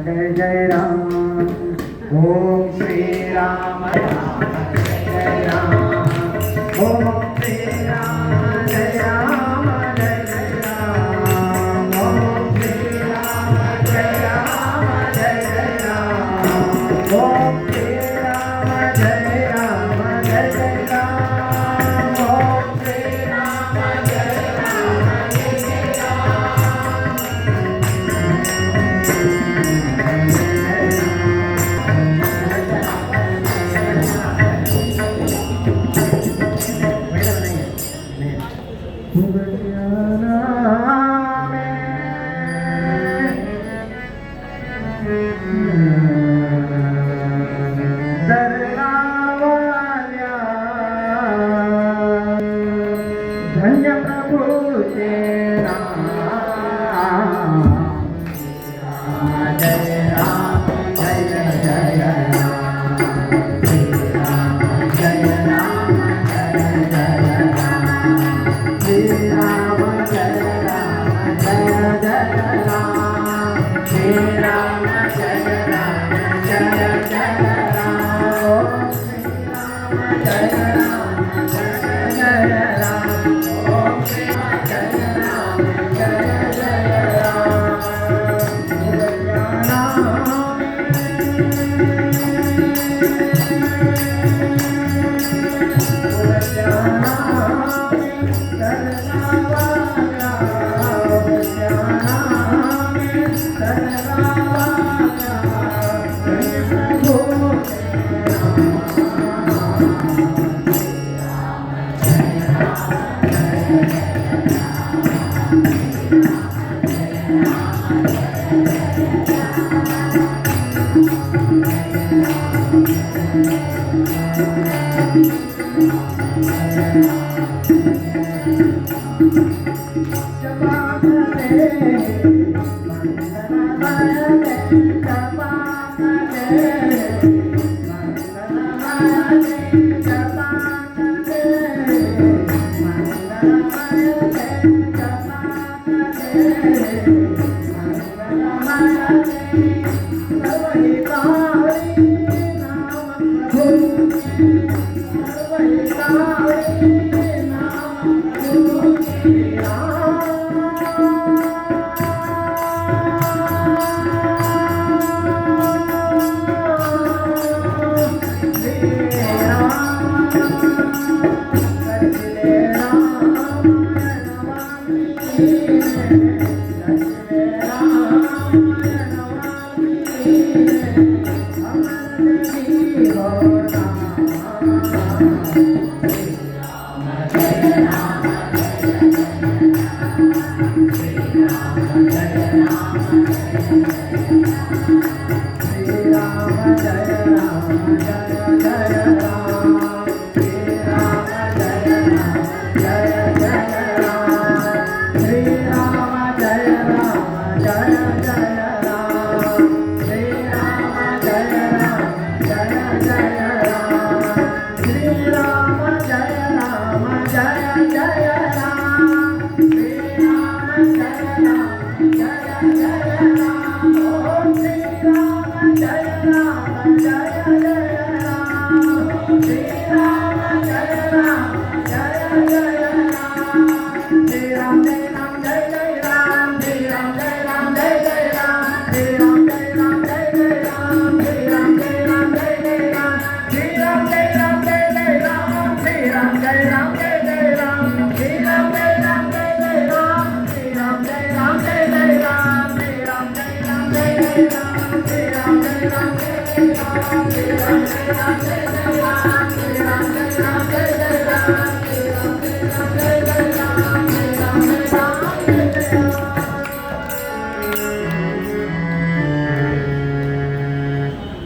जय जय राम ओम श्री राम राम जय राम ओम श्री राम जय राम जय जय राम ओम श्री राम जय राम जय जय राम ओम श्री राम जय राम जय जय राम ओम श्री राम जय राम जय जय धन्य प्रभु तेरा जय राम जय जय राम श्री राम जय राम जय जय राम श्री राम जय राम जय जय राम श्री राम जय राम जय जय राम श्री राम जय राम जय जय राम श्री राम जय राम जय जय Jai Ram, Jai Ram, Jai Ram, Jai Ram, Jai Ram, Jai Ram, Jai Ram, Jai Ram, Jai Ram,